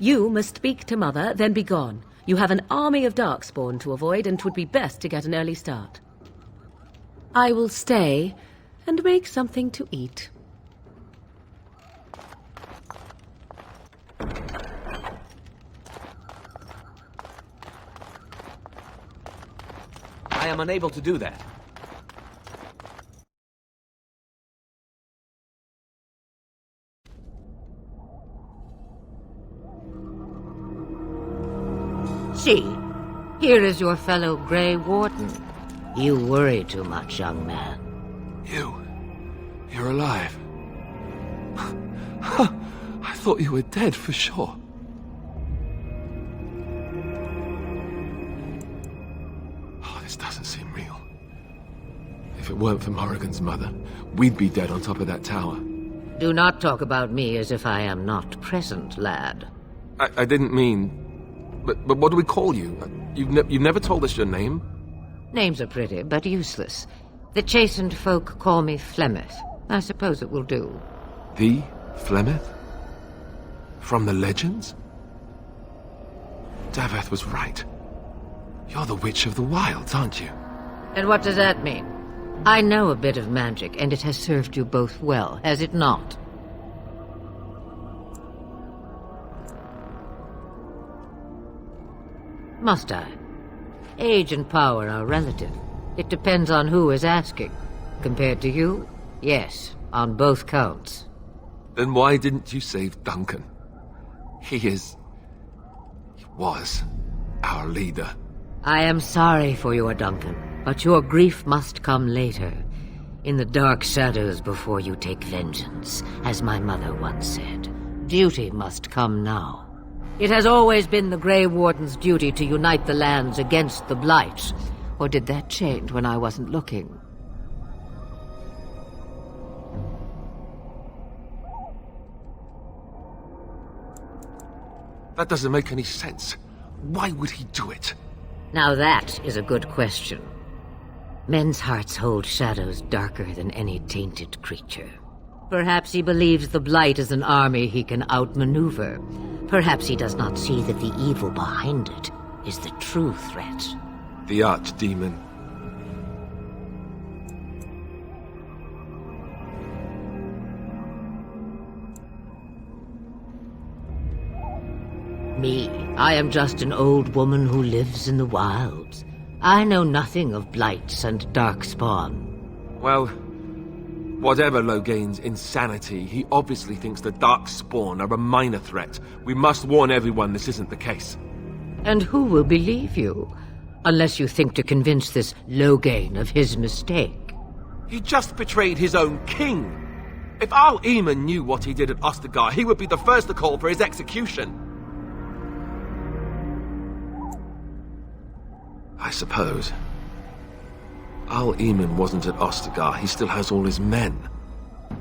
You must speak to Mother, then be gone. You have an army of Darkspawn to avoid, and 'twould be best to get an early start. I will stay and make something to eat. I am unable to do that. See, here is your fellow Grey Warden. You worry too much, young man. You're alive. I thought you were dead for sure. Oh, this doesn't seem real. If it weren't for Morrigan's mother, we'd be dead on top of that tower. Do not talk about me as if I am not present, lad. I didn't mean... But what do we call you? You've never told us your name? Names are pretty, but useless. The chastened folk call me Flemeth. I suppose it will do. The Flemeth? From the legends? Daveth was right. You're the Witch of the Wilds, aren't you? And what does that mean? I know a bit of magic, and it has served you both well, has it not? Must I? Age and power are relative. It depends on who is asking. Compared to you, yes, on both counts. Then why didn't you save Duncan? He was our leader. I am sorry for your Duncan, but your grief must come later. In the dark shadows before you take vengeance, as my mother once said. Duty must come now. It has always been the Grey Warden's duty to unite the lands against the Blight. Or did that change when I wasn't looking? That doesn't make any sense. Why would he do it? Now that is a good question. Men's hearts hold shadows darker than any tainted creature. Perhaps he believes the Blight is an army he can outmaneuver. Perhaps he does not see that the evil behind it is the true threat. The Archdemon. Me, I am just an old woman who lives in the wilds. I know nothing of blights and darkspawn. Well, whatever Loghain's insanity, he obviously thinks the Darkspawn are a minor threat. We must warn everyone this isn't the case. And who will believe you? Unless you think to convince this Loghain of his mistake. He just betrayed his own king. If Al Eamon knew what he did at Ostagar, he would be the first to call for his execution. I suppose. Al Eamon wasn't at Ostagar. He still has all his men.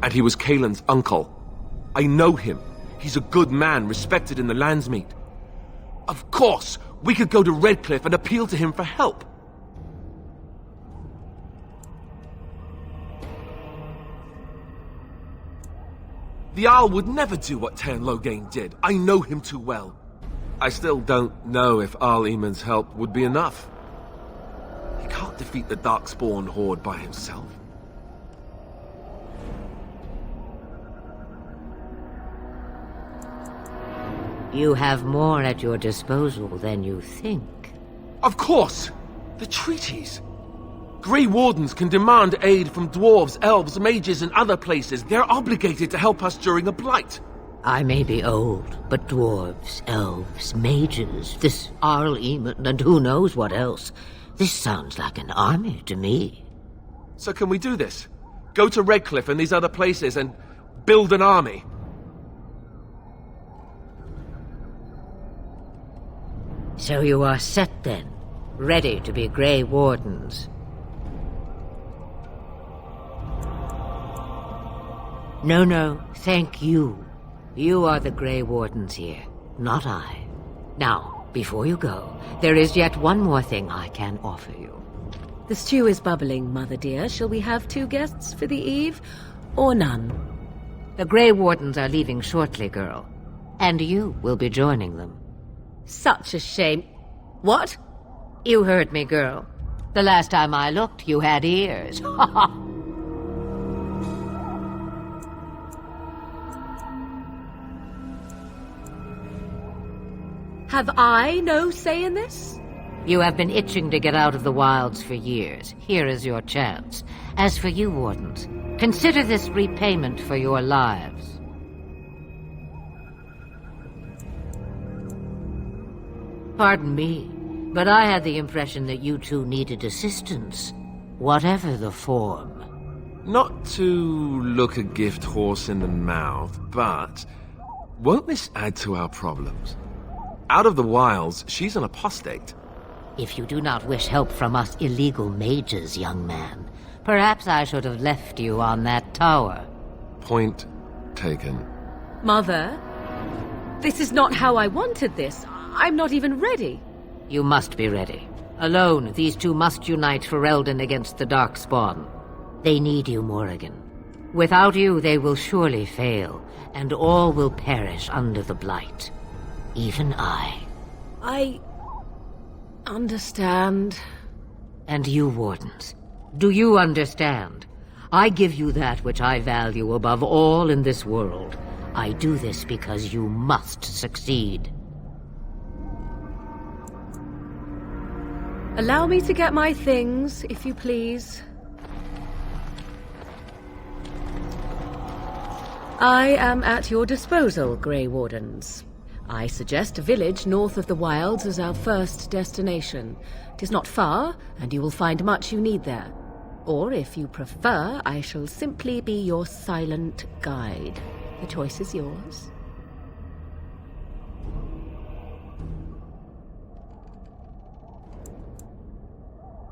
And he was Kaelin's uncle. I know him. He's a good man, respected in the Landsmeet. Of course, we could go to Redcliffe and appeal to him for help. The Owl would never do what Tairn Loghain did. I know him too well. I still don't know if Al Eamon's help would be enough. He can't defeat the Darkspawn horde by himself. You have more at your disposal than you think. Of course! The treaties! Grey Wardens can demand aid from dwarves, elves, mages, and other places. They're obligated to help us during a blight. I may be old, but dwarves, elves, mages, this Arl Eamon, and who knows what else. This sounds like an army to me. So can we do this? Go to Redcliffe and these other places and build an army? So you are set then, ready to be Grey Wardens. No, thank you. You are the Grey Wardens here, not I. Now, before you go, there is yet one more thing I can offer you. The stew is bubbling, Mother dear. Shall we have 2 guests for the eve, or none? The Grey Wardens are leaving shortly, girl. and you will be joining them. Such a shame. What? You heard me, girl. The last time I looked, you had ears. Have I no say in this? You have been itching to get out of the wilds for years. Here is your chance. As for you, Wardens, consider this repayment for your lives. Pardon me, but I had the impression that you two needed assistance, whatever the form. Not to look a gift horse in the mouth, but won't this add to our problems? Out of the wilds, she's an apostate. If you do not wish help from us illegal mages, young man, perhaps I should have left you on that tower. Point taken. Mother, this is not how I wanted this. I'm not even ready. You must be ready. Alone, these two must unite Ferelden against the Darkspawn. They need you, Morrigan. Without you, they will surely fail, and all will perish under the Blight. Even I. I understand. And you, Wardens, do you understand? I give you that which I value above all in this world. I do this because you must succeed. Allow me to get my things, if you please. I am at your disposal, Grey Wardens. I suggest a village north of the wilds as our first destination. 'Tis not far, and you will find much you need there. Or, if you prefer, I shall simply be your silent guide. The choice is yours.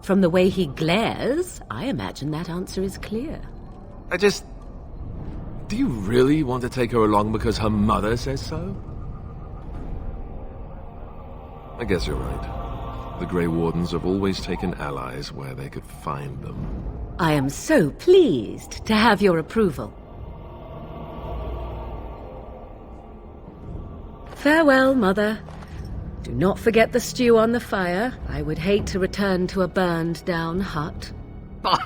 From the way he glares, I imagine that answer is clear. Do you really want to take her along because her mother says so? I guess you're right. The Grey Wardens have always taken allies where they could find them. I am so pleased to have your approval. Farewell, Mother. Do not forget the stew on the fire. I would hate to return to a burned-down hut. Oh,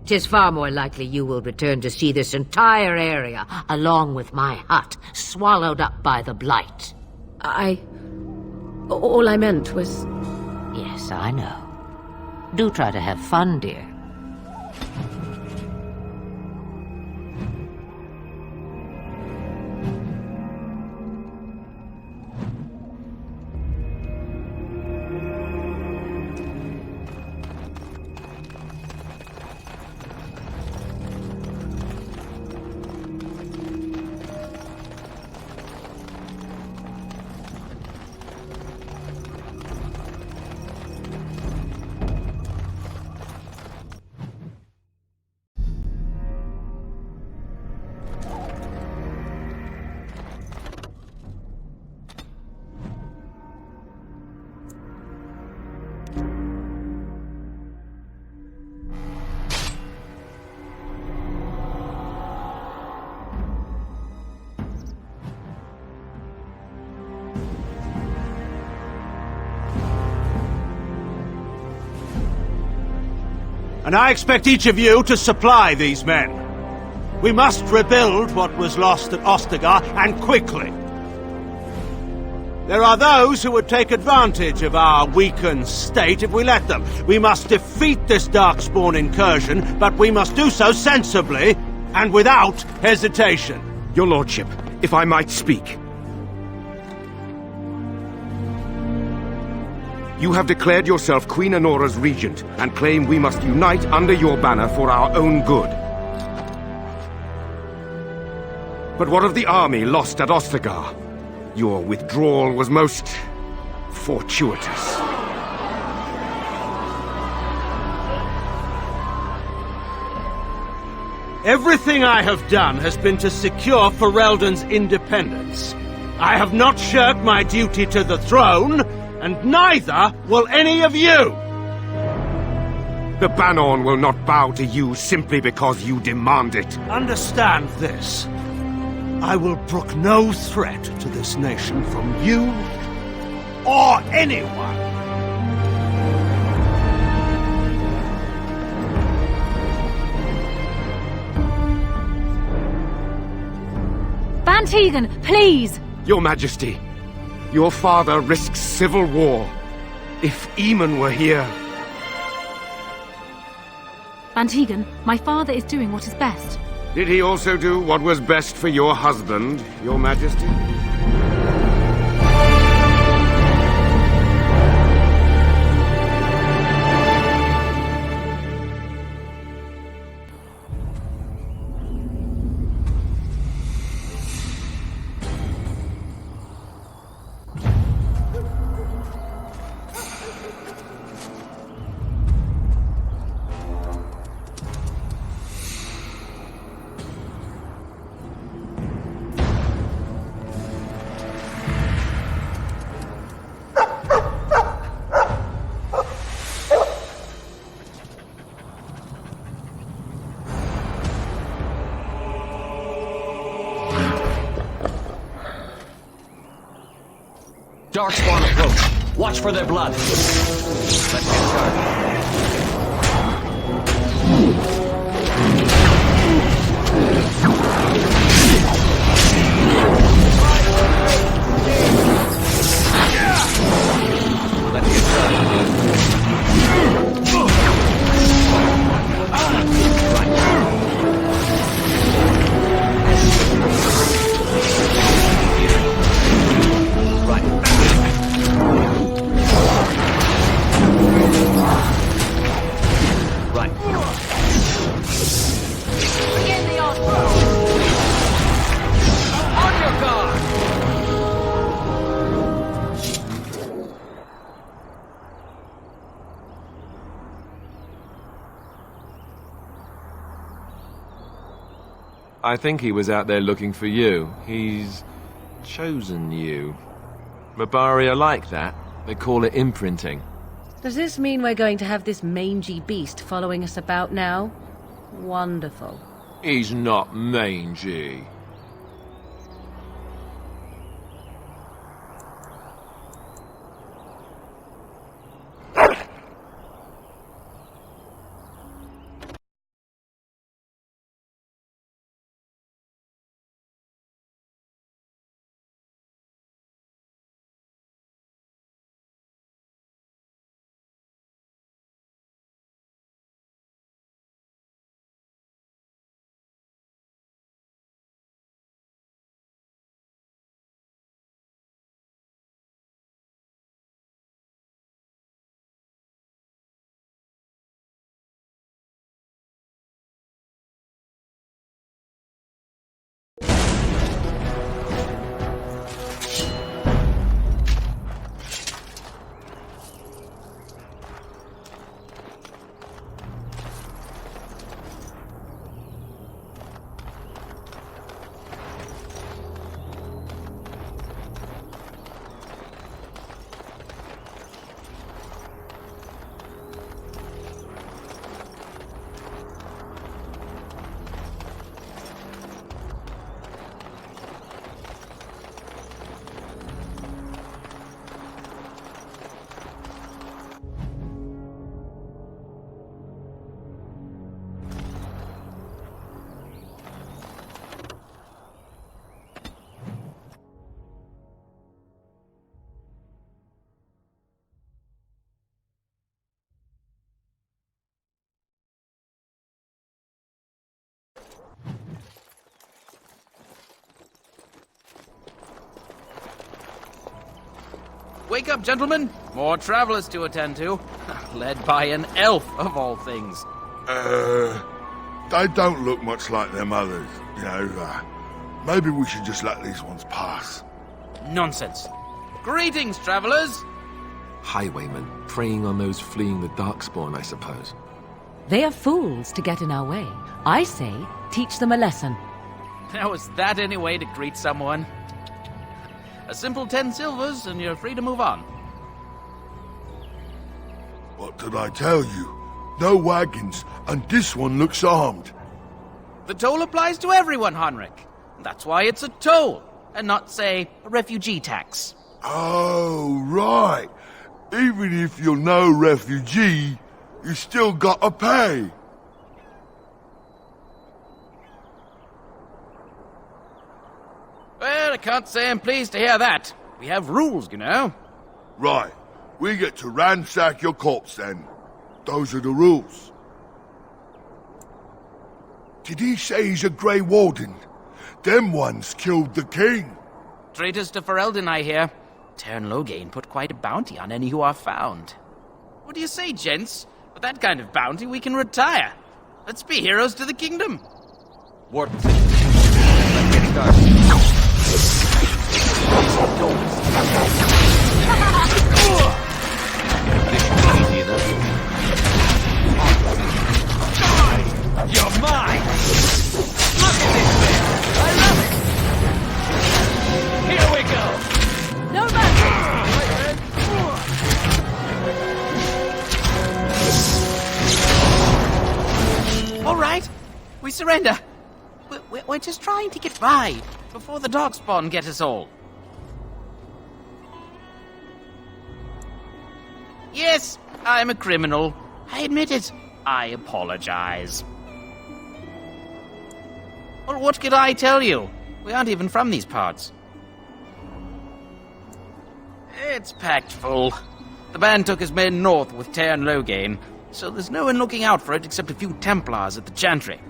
'tis far more likely you will return to see this entire area, along with my hut, swallowed up by the Blight. All I meant was... Yes, I know. Do try to have fun, dear. And I expect each of you to supply these men. We must rebuild what was lost at Ostagar, and quickly. There are those who would take advantage of our weakened state if we let them. We must defeat this Darkspawn incursion, but we must do so sensibly and without hesitation. Your Lordship, if I might speak. You have declared yourself Queen Honora's regent, and claim we must unite under your banner for our own good. But what of the army lost at Ostagar? Your withdrawal was most fortuitous. Everything I have done has been to secure Ferelden's independence. I have not shirked my duty to the throne, and neither will any of you! The Bannorn will not bow to you simply because you demand it. Understand this. I will brook no threat to this nation from you or anyone. Van Tegan, please! Your Majesty, your father risks civil war. If Eamon were here... Van Tegan, my father is doing what is best. Did he also do what was best for your husband, Your Majesty? Darkspawn approach. Watch for their blood. Let's get started. I think he was out there looking for you. He's chosen you. Mabari are like that. They call it imprinting. Does this mean we're going to have this mangy beast following us about now? Wonderful. He's not mangy. Wake up, gentlemen! More travelers to attend to. Led by an elf, of all things. They don't look much like them others, you know. Maybe we should just let these ones pass. Nonsense. Greetings, travelers! Highwaymen, preying on those fleeing the Darkspawn, I suppose. They are fools to get in our way. I say, teach them a lesson. Now is that any way to greet someone? A simple 10 silvers and you're free to move on. What did I tell you? No wagons, and this one looks armed. The toll applies to everyone, Heinrich. That's why it's a toll, and not, say, a refugee tax. Oh, right. Even if you're no refugee, you still gotta pay. Well, I can't say I'm pleased to hear that. We have rules, you know. Right. We get to ransack your corpse then. Those are the rules. Did he say he's a Grey Warden? Them ones killed the king. Traitors to Ferelden, I hear. Tern Loghain put quite a bounty on any who are found. What do you say, gents? With that kind of bounty, we can retire. Let's be heroes to the kingdom. Warden. Let's get started. Easy enough. You're mine! Look at this thing! I love it! Here we go! No mercy! All right, we surrender. We're just trying to get by before the Darkspawn get us all. Yes, I'm a criminal. I admit it. I apologize. Well, what could I tell you? We aren't even from these parts. It's packed full. The band took his men north with Tern Loghain, so there's no one looking out for it except a few Templars at the Chantry.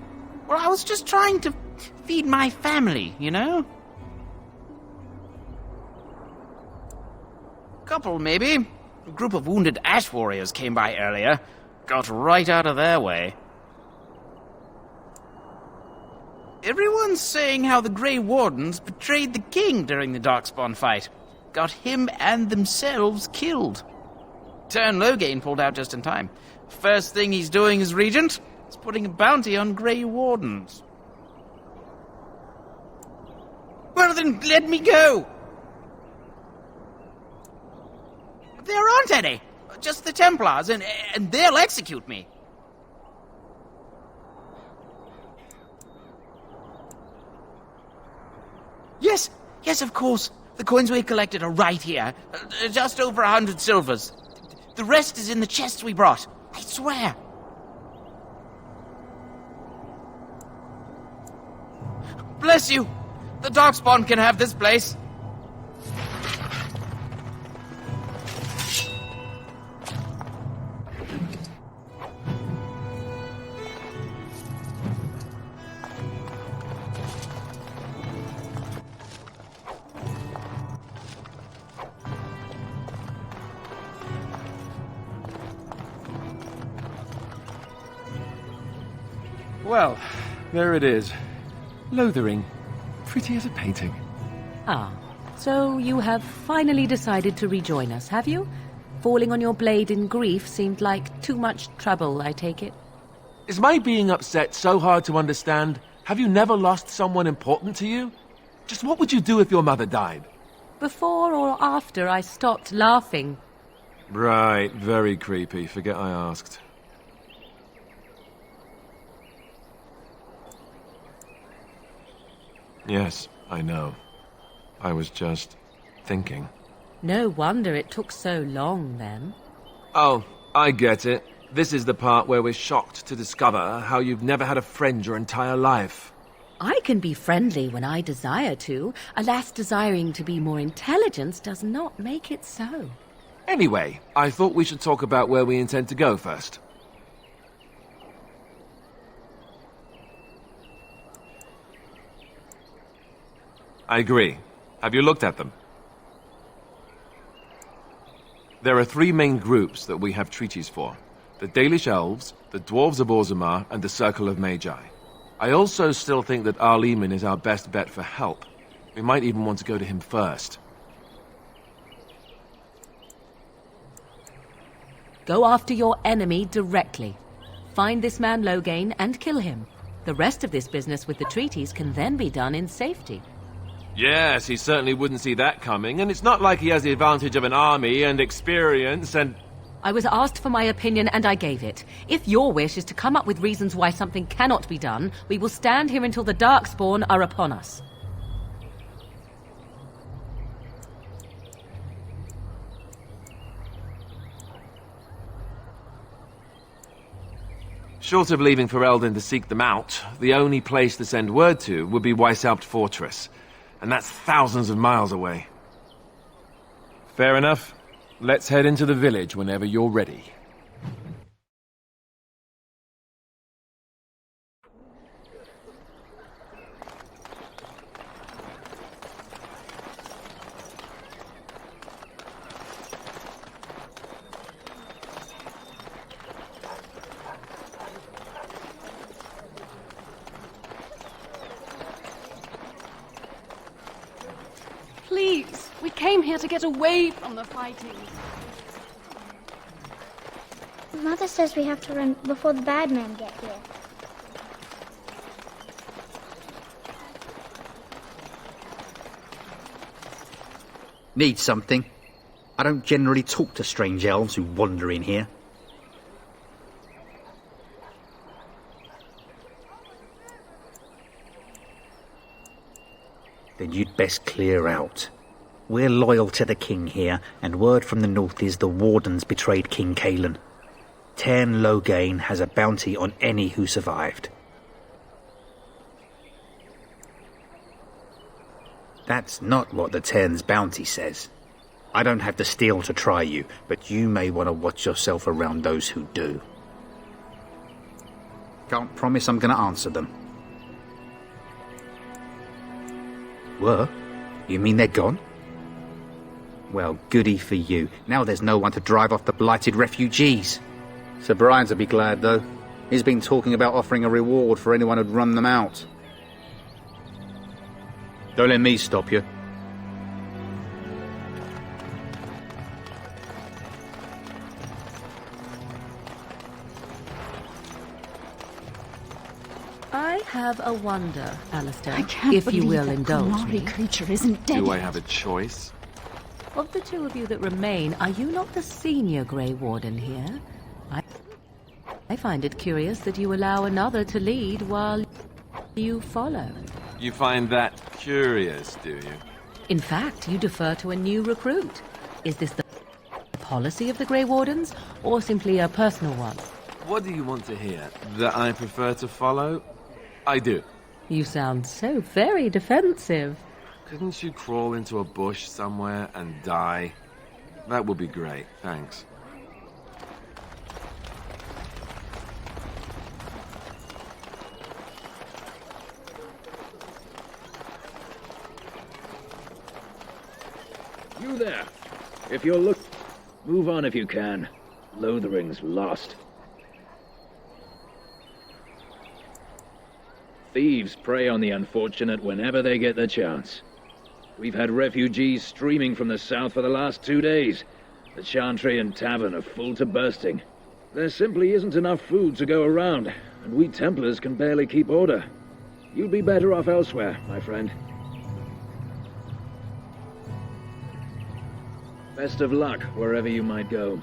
Well, I was just trying to feed my family, you know? Couple, maybe. A group of wounded Ash warriors came by earlier. Got right out of their way. Everyone's saying how the Grey Wardens betrayed the king during the Darkspawn fight. Got him and themselves killed. Tern Loghain pulled out just in time. First thing he's doing as regent is putting a bounty on Grey Wardens. Well then, let me go! There aren't any. Just the Templars, and they'll execute me. Yes, of course. The coins we collected are right here. Just over 100 silvers. The rest is in the chests we brought. I swear. Bless you. The Darkspawn can have this place. Well, there it is. Lothering. Pretty as a painting. Ah, so you have finally decided to rejoin us, have you? Falling on your blade in grief seemed like too much trouble, I take it. Is my being upset so hard to understand? Have you never lost someone important to you? Just what would you do if your mother died? Before or after I stopped laughing. Right, very creepy. Forget I asked. Yes, I know. I was just thinking. No wonder it took so long, then. Oh, I get it. This is the part where we're shocked to discover how you've never had a friend your entire life. I can be friendly when I desire to. Alas, desiring to be more intelligent does not make it so. Anyway, I thought we should talk about where we intend to go first. I agree. Have you looked at them? There are three main groups that we have treaties for. The Dalish Elves, the Dwarves of Orzammar, and the Circle of Magi. I also still think that Arleman is our best bet for help. We might even want to go to him first. Go after your enemy directly. Find this man Loghain and kill him. The rest of this business with the treaties can then be done in safety. Yes, he certainly wouldn't see that coming, and it's not like he has the advantage of an army and experience and... I was asked for my opinion and I gave it. If your wish is to come up with reasons why something cannot be done, we will stand here until the Darkspawn are upon us. Short of leaving for Eldon to seek them out, the only place to send word to would be Weishaupt Fortress. And that's thousands of miles away. Fair enough. Let's head into the village whenever you're ready. Please, we came here to get away from the fighting. Mother says we have to run before the bad men get here. Need something? I don't generally talk to strange elves who wander in here. Then you'd best clear out. We're loyal to the king here, and word from the north is the wardens betrayed King Cailan. Tairn Loghain has a bounty on any who survived. That's not what the Tairn's bounty says. I don't have the steel to try you, but you may want to watch yourself around those who do. Can't promise I'm going to answer them. Were? You mean they're gone? Well, goody for you. Now there's no one to drive off the blighted refugees. Sir Brian's will be glad, though. He's been talking about offering a reward for anyone who'd run them out. Don't let me stop you. I have a wonder, Alistair, I can't if you believe will that indulge Gomari me. creature isn't dead Do I yet. have a choice? Of the two of you that remain, are you not the senior Grey Warden here? I find it curious that you allow another to lead while you follow. You find that curious, do you? In fact, you defer to a new recruit. Is this the policy of the Grey Wardens, or simply a personal one? What do you want to hear? That I prefer to follow? I do. You sound so very defensive. Couldn't you crawl into a bush somewhere and die? That would be great, thanks. You there. If you're move on if you can. Lothering's lost. Thieves prey on the unfortunate whenever they get the chance. We've had refugees streaming from the south for the last 2 days. The Chantry and Tavern are full to bursting. There simply isn't enough food to go around, and we Templars can barely keep order. You'd be better off elsewhere, my friend. Best of luck wherever you might go.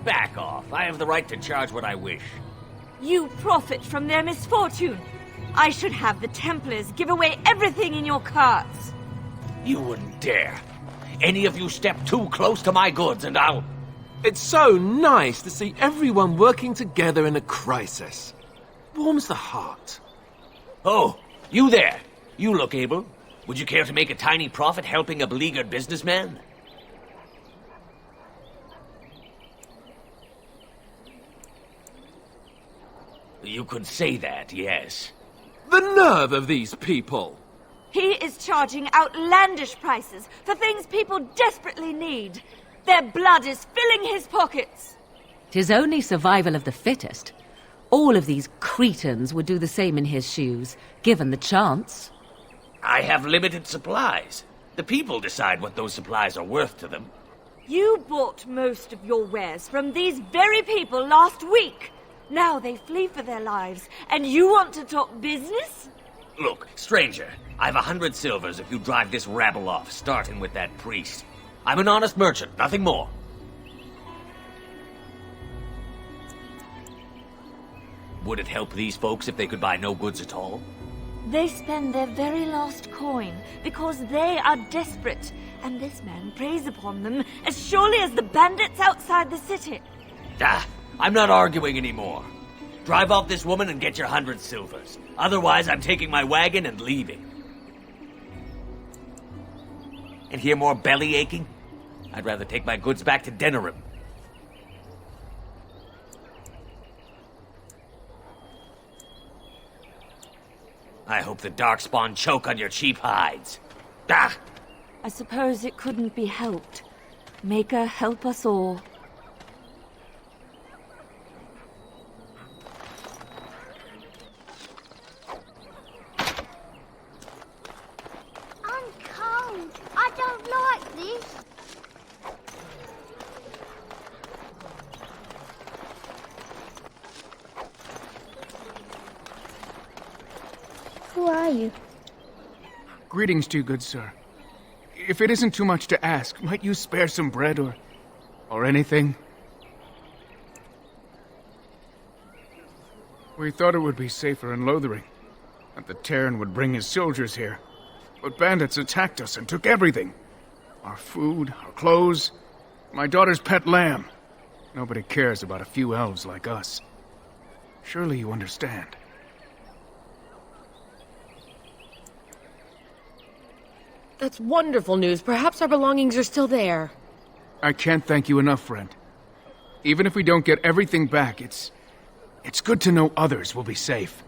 Back off. I have the right to charge what I wish. You profit from their misfortune. I should have the Templars give away everything in your carts. You wouldn't dare. Any of you step too close to my goods and I'll... It's so nice to see everyone working together in a crisis. Warms the heart. Oh, you there. You look able. Would you care to make a tiny profit helping a beleaguered businessman? You could say that, yes. The nerve of these people! He is charging outlandish prices for things people desperately need. Their blood is filling his pockets. 'Tis only survival of the fittest. All of these cretins would do the same in his shoes, given the chance. I have limited supplies. The people decide what those supplies are worth to them. You bought most of your wares from these very people last week. Now they flee for their lives, and you want to talk business? Look, stranger, I've 100 silvers if you drive this rabble off, starting with that priest. I'm an honest merchant, nothing more. Would it help these folks if they could buy no goods at all? They spend their very last coin because they are desperate, and this man preys upon them as surely as the bandits outside the city. Ah, I'm not arguing anymore. Drive off this woman and get your 100 silvers. Otherwise, I'm taking my wagon and leaving. And hear more belly aching? I'd rather take my goods back to Denerim. I hope the Darkspawn choke on your cheap hides. Ah! I suppose it couldn't be helped. Maker, help us all. I'm cold. I don't like this. Who are you? Greetings to you, good sir. If it isn't too much to ask, might you spare some bread or anything? We thought it would be safer in Lothering, that the Terran would bring his soldiers here. But bandits attacked us and took everything. Our food, our clothes, my daughter's pet lamb. Nobody cares about a few elves like us. Surely you understand. That's wonderful news. Perhaps our belongings are still there. I can't thank you enough, friend. Even if we don't get everything back, it's good to know others will be safe.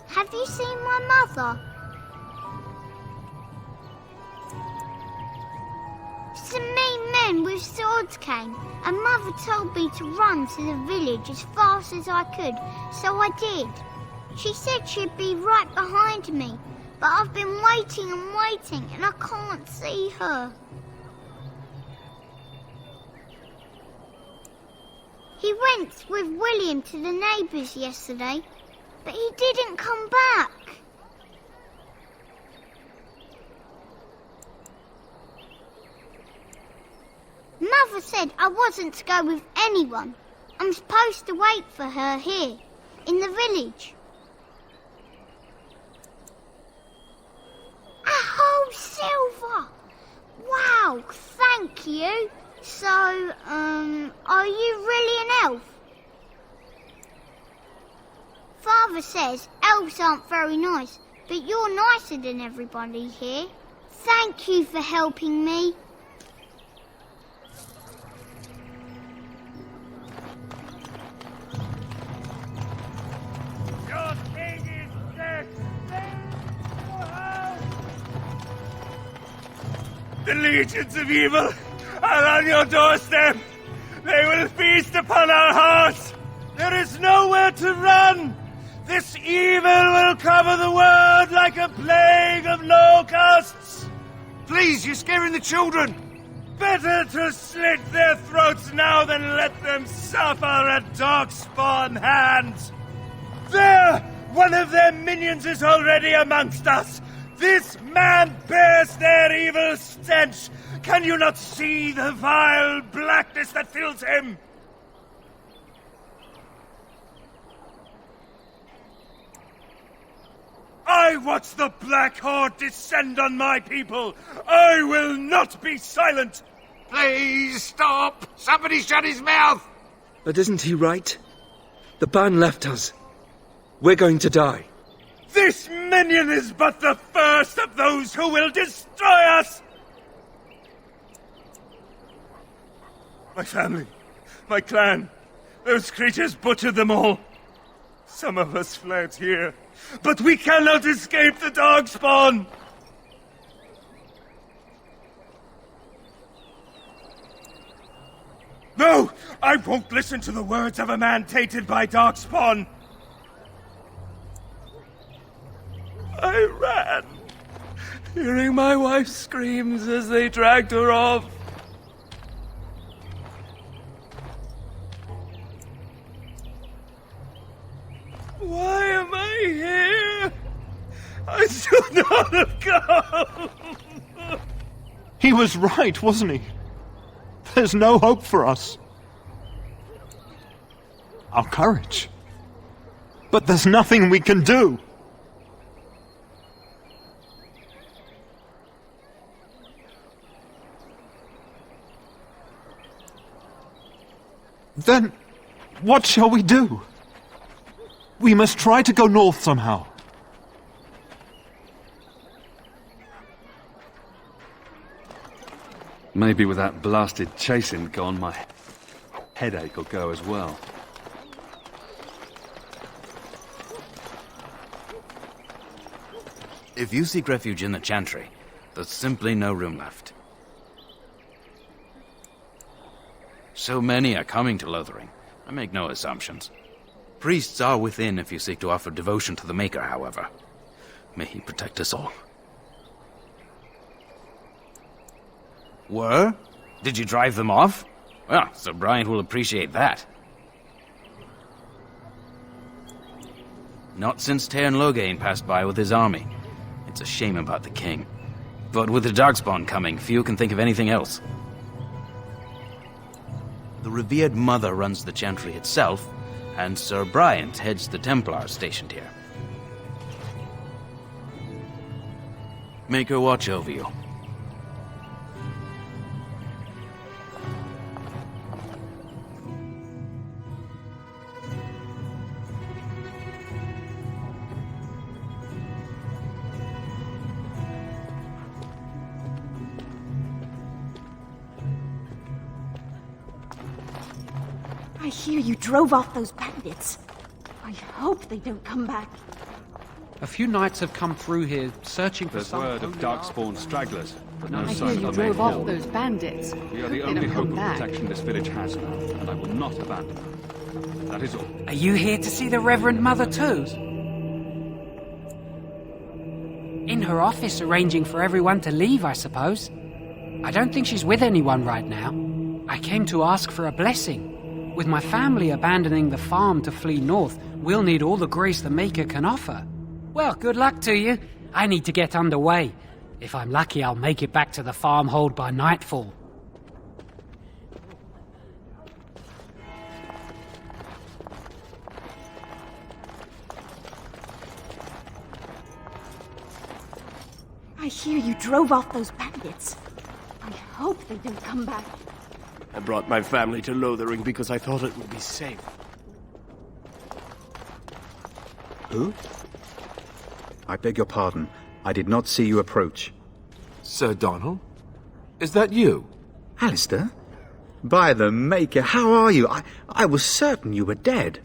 Have you seen my mother? Some mean men with swords came, and Mother told me to run to the village as fast as I could, so I did. She said she'd be right behind me, but I've been waiting and waiting, and I can't see her. He went with William to the neighbours yesterday, but he didn't come back. Mother said I wasn't to go with anyone. I'm supposed to wait for her here, in the village. A whole silver! Wow, thank you. So, are you really an elf? Father says elves aren't very nice, but you're nicer than everybody here. Thank you for helping me. Your king is dead! The legions of evil are on your doorstep! They will feast upon our hearts! There is nowhere to run! This evil will cover the world like a plague of locusts! Please, you're scaring the children! Better to slit their throats now than let them suffer at Darkspawn hands! There! One of their minions is already amongst us! This man bears their evil stench! Can you not see the vile blackness that fills him? I watch the Black Horde descend on my people! I will not be silent! Please stop! Somebody shut his mouth! But isn't he right? The ban left us. We're going to die. This minion is but the first of those who will destroy us! My family, my clan, those creatures butchered them all. Some of us fled here, but we cannot escape the Darkspawn! No! I won't listen to the words of a man tainted by Darkspawn! I ran, hearing my wife's screams as they dragged her off. could not have come! He was right, wasn't he? There's no hope for us. Our courage. But there's nothing we can do. Then, what shall we do? We must try to go north somehow. Maybe with that blasted chasing gone, my headache will go as well. If you seek refuge in the Chantry, there's simply no room left. So many are coming to Lothering. I make no assumptions. Priests are within if you seek to offer devotion to the Maker, however. May he protect us all. Were? Did you drive them off? Well, Sir Brian will appreciate that. Not since Tairn Loghain passed by with his army. It's a shame about the king. But with the Darkspawn coming, few can think of anything else. The revered mother runs the Chantry itself, and Sir Brian heads the Templars stationed here. Make her watch over you. I hear you drove off those bandits. I hope they don't come back. A few knights have come through here searching for There's some word of Darkspawn stragglers, but no I hear sign you of the main drove off horde. those bandits. We are the They only don't hope come of back. protection this village has now, and I will not abandon it. That is all. Are you here to see the Reverend Mother too? In her office arranging for everyone to leave, I suppose. I don't think she's with anyone right now. I came to ask for a blessing. With my family abandoning the farm to flee north, we'll need all the grace the Maker can offer. Well, good luck to you. I need to get underway. If I'm lucky, I'll make it back to the farmhold by nightfall. I hear you drove off those bandits. I hope they don't come back. I brought my family to Lothering because I thought it would be safe. Who? I beg your pardon. I did not see you approach. Sir Donald? Is that you? Alistair? By the Maker, how are you? I was certain you were dead.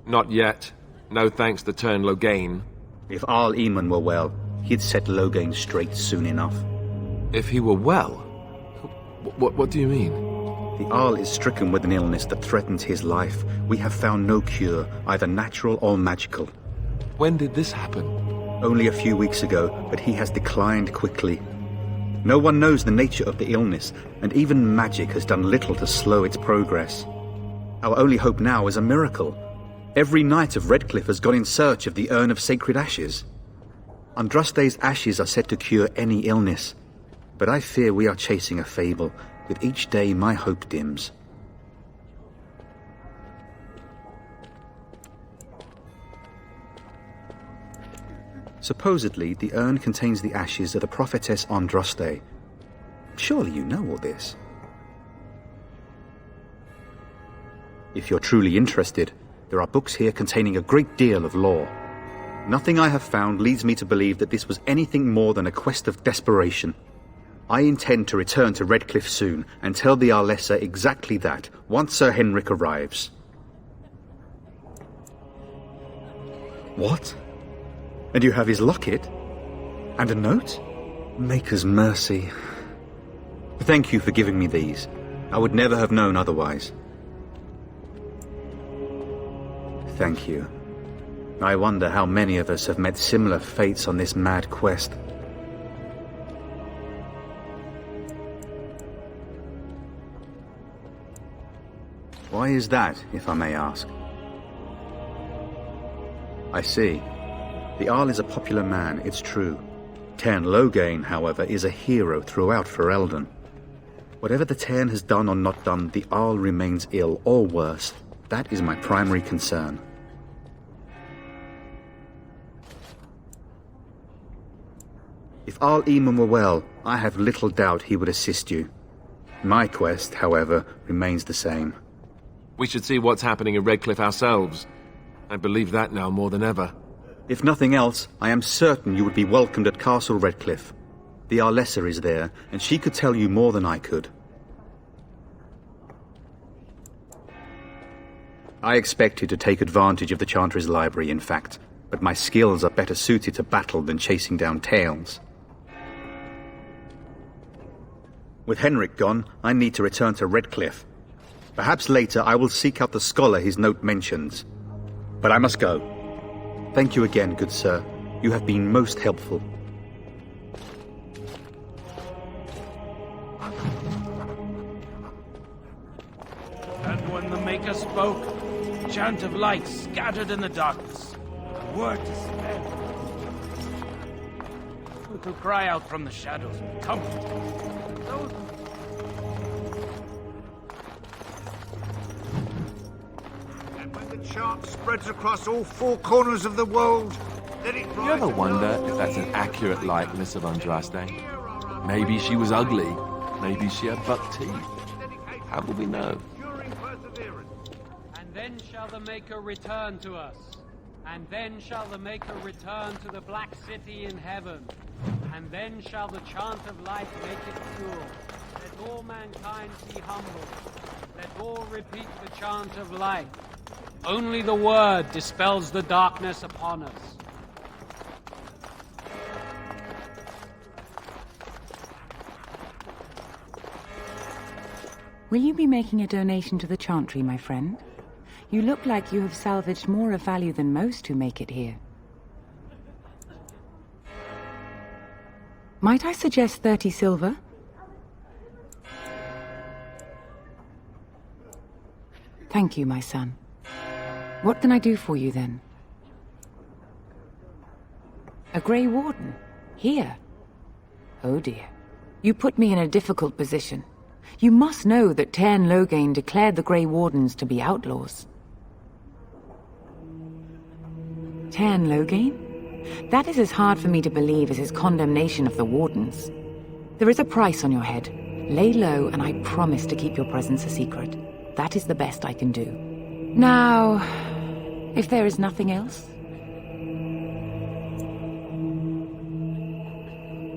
Not yet. No thanks to Tairn Loghain. If Arl Eamon were well, he'd set Loghain straight soon enough. If he were well? What do you mean? The Arl is stricken with an illness that threatens his life. We have found no cure, either natural or magical. When did this happen? Only a few weeks ago, but he has declined quickly. No one knows the nature of the illness, and even magic has done little to slow its progress. Our only hope now is a miracle. Every knight of Redcliffe has gone in search of the Urn of Sacred Ashes. Andraste's ashes are said to cure any illness, but I fear we are chasing a fable. With each day, my hope dims. Supposedly, the urn contains the ashes of the prophetess Andraste. Surely you know all this. If you're truly interested, there are books here containing a great deal of lore. Nothing I have found leads me to believe that this was anything more than a quest of desperation. I intend to return to Redcliffe soon and tell the Arlessa exactly that, once Sir Henrik arrives. What? And you have his locket? And a note? Maker's mercy. Thank you for giving me these. I would never have known otherwise. Thank you. I wonder how many of us have met similar fates on this mad quest. Why is that, if I may ask? I see. The Jarl is a popular man, it's true. Tairn Loghain, however, is a hero throughout Ferelden. Whatever the Tairn has done or not done, the Jarl remains ill, or worse. That is my primary concern. If Jarl Eamon were well, I have little doubt he would assist you. My quest, however, remains the same. We should see what's happening in Redcliffe ourselves. I believe that now more than ever. If nothing else, I am certain you would be welcomed at Castle Redcliffe. The Arlessa is there, and she could tell you more than I could. I expected to take advantage of the Chantry's library, in fact, but my skills are better suited to battle than chasing down tales. With Henrik gone, I need to return to Redcliffe. Perhaps later I will seek out the scholar his note mentions. But I must go. Thank you again, good sir. You have been most helpful. And when the Maker spoke, a chant of light scattered in the darkness. A word to spell. Who could cry out from the shadows with comfort? Those The chant spreads across all four corners of the world. Let it You ever wonder if that's an accurate likeness of Andraste? Maybe she was ugly. Maybe she had buck teeth. How will we know? And then shall the Maker return to us. And then shall the Maker return to the Black City in heaven. And then shall the chant of light make it pure. Let all mankind be humble. Let all repeat the chant of light. Only the word dispels the darkness upon us. Will you be making a donation to the Chantry, my friend? You look like you have salvaged more of value than most who make it here. Might I suggest 30 silver? Thank you, my son. What can I do for you, then? A Grey Warden? Here? Oh, dear. You put me in a difficult position. You must know that Tairn Loghain declared the Grey Wardens to be outlaws. Tairn Loghain? That is as hard for me to believe as his condemnation of the Wardens. There is a price on your head. Lay low, and I promise to keep your presence a secret. That is the best I can do. Now, if there is nothing else...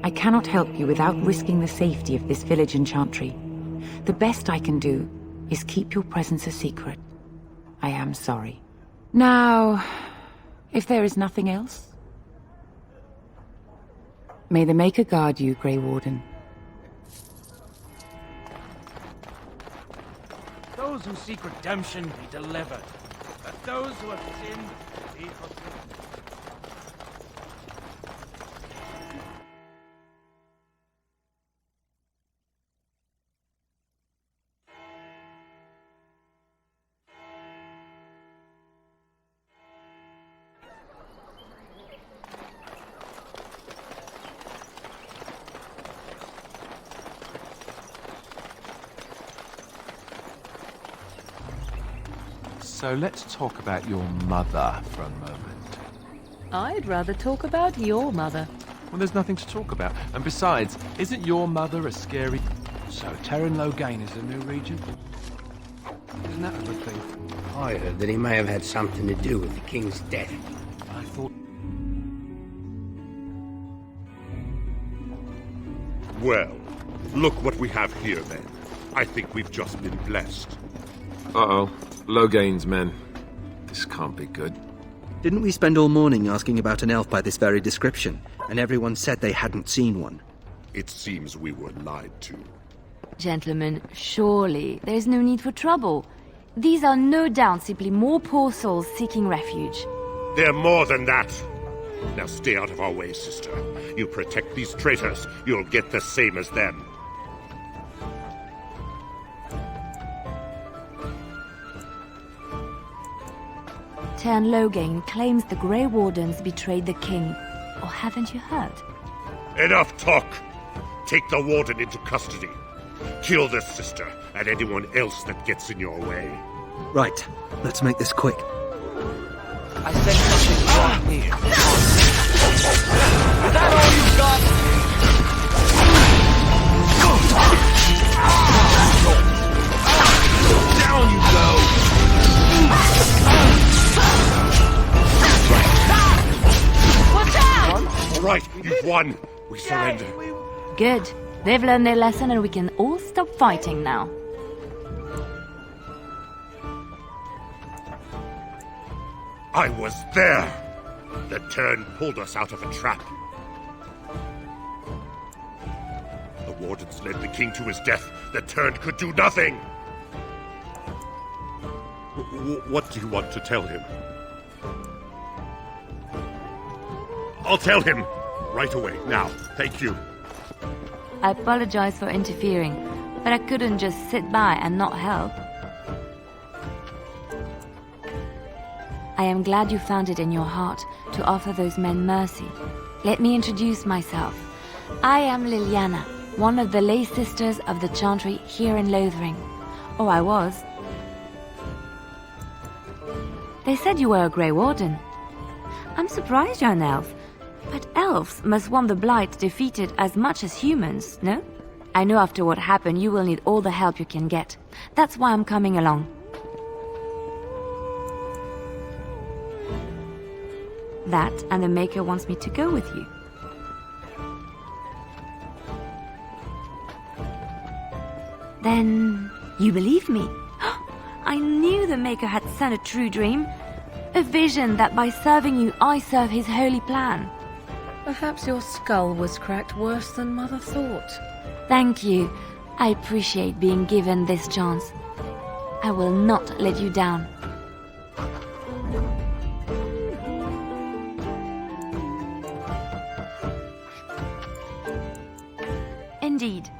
I cannot help you without risking the safety of this village and Chantry. The best I can do is keep your presence a secret. I am sorry. Now, if there is nothing else... May the Maker guard you, Grey Warden. Those who seek redemption be delivered. Let those who have sinned be forgiven. So let's talk about your mother for a moment. I'd rather talk about your mother. Well, there's nothing to talk about. And besides, isn't your mother a scary... So, Tairn Loghain is the new regent? Isn't that a good thing? I heard that he may have had something to do with the king's death. I thought... Well, look what we have here, then. I think we've just been blessed. Uh-oh. Loghain's men. This can't be good. Didn't we spend all morning asking about an elf by this very description, and everyone said they hadn't seen one? It seems we were lied to. Gentlemen, surely there's no need for trouble. These are no doubt simply more poor souls seeking refuge. They're more than that. Now stay out of our way, sister. You protect these traitors, you'll get the same as them. Tern Loghain claims the Grey Wardens betrayed the king. Or haven't you heard? Enough talk! Take the warden into custody. Kill this sister and anyone else that gets in your way. Right, let's make this quick. I sense something wrong here. Is that all you've got? Down you go! Watch out! All right, you've won. We surrender. Good. They've learned their lesson and we can all stop fighting now. I was there. The Tern pulled us out of a trap. The wardens led the king to his death. The Tern could do nothing. What do you want to tell him? I'll tell him right away, now. Thank you. I apologize for interfering, but I couldn't just sit by and not help. I am glad you found it in your heart to offer those men mercy. Let me introduce myself. I am Liliana, one of the lay sisters of the Chantry here in Lothering. Or I was. They said you were a Grey Warden. I'm surprised you're an elf. But elves must want the Blight defeated as much as humans, no? I know after what happened you will need all the help you can get. That's why I'm coming along. That and the Maker wants me to go with you. Then you believe me? I knew the Maker had sent a true dream. A vision that by serving you I serve his holy plan. Perhaps your skull was cracked worse than Mother thought. Thank you. I appreciate being given this chance. I will not let you down. Indeed.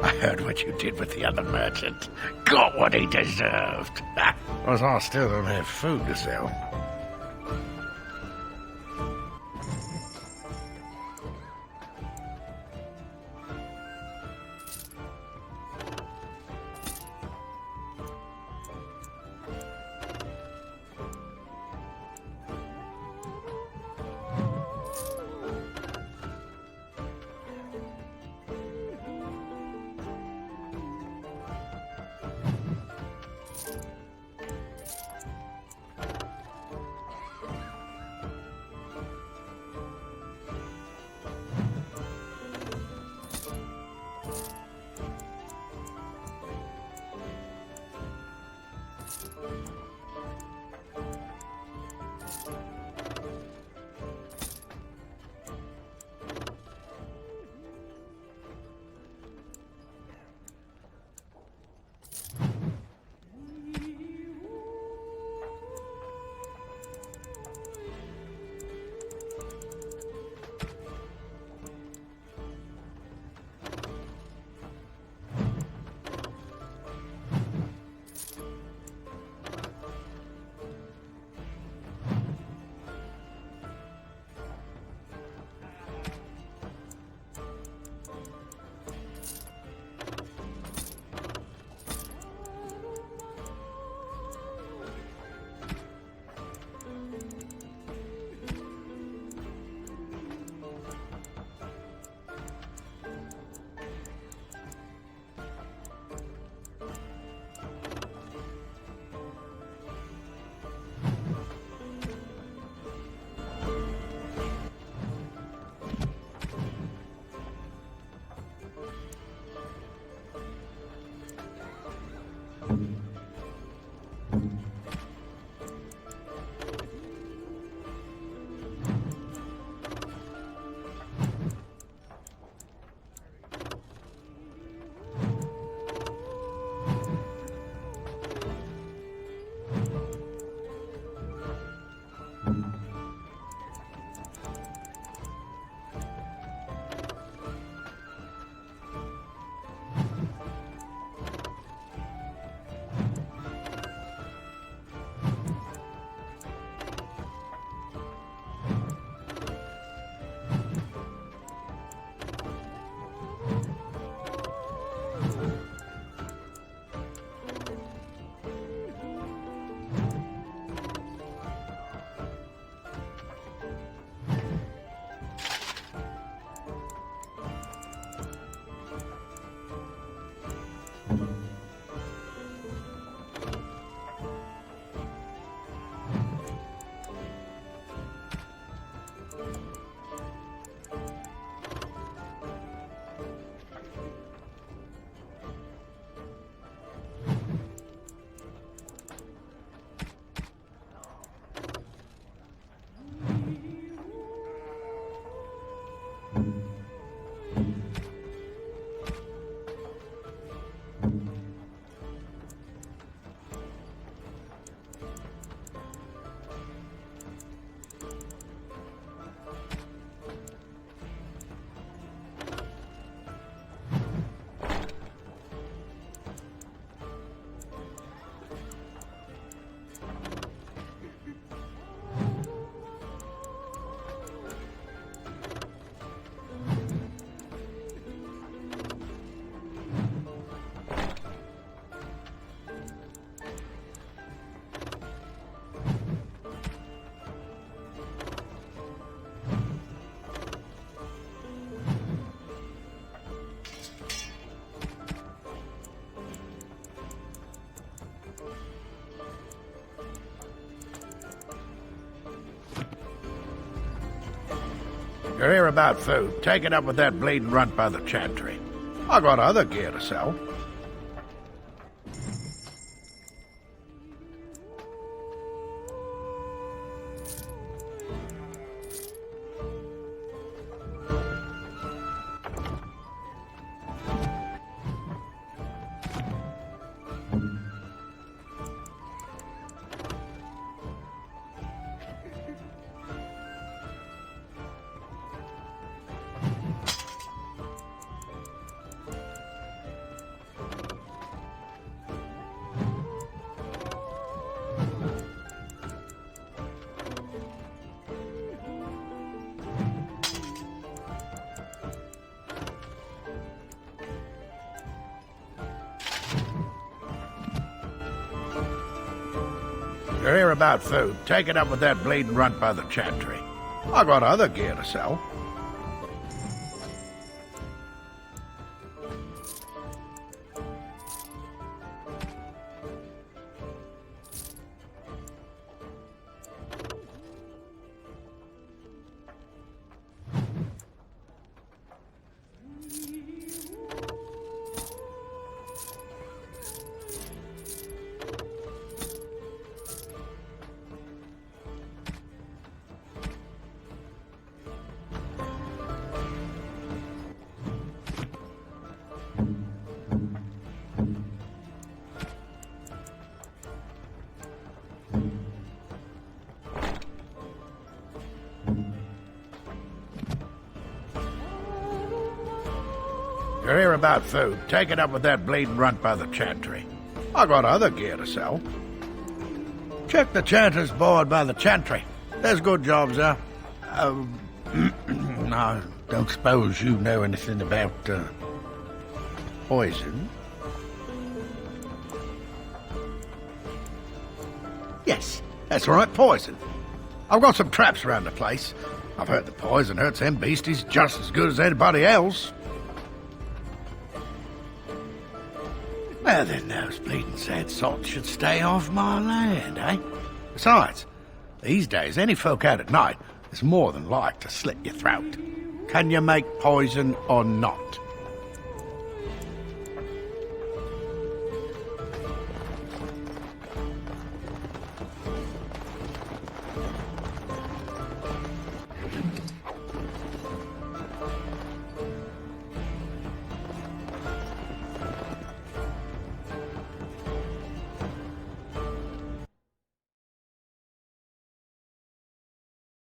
I heard what you did with the other merchant. Got what he deserved. Because I still don't have food to sell. You hear about food? Take it up with that bleeding runt by the chantry. I got other gear to sell. You hear about food? Take it up with that bleeding runt by the chantry. I got other gear to sell. You hear about food? Take it up with that bleeding runt by the chantry. I got other gear to sell. Check the chanter's board by the chantry. There's good jobs there. I don't suppose you know anything about poison? Yes, that's right, poison. I've got some traps around the place. I've heard the poison hurts them beasties just as good as anybody else. Well, then those bleeding sad sots should stay off my land, eh? Besides, these days, any folk out at night is more than like to slit your throat. Can you make poison or not?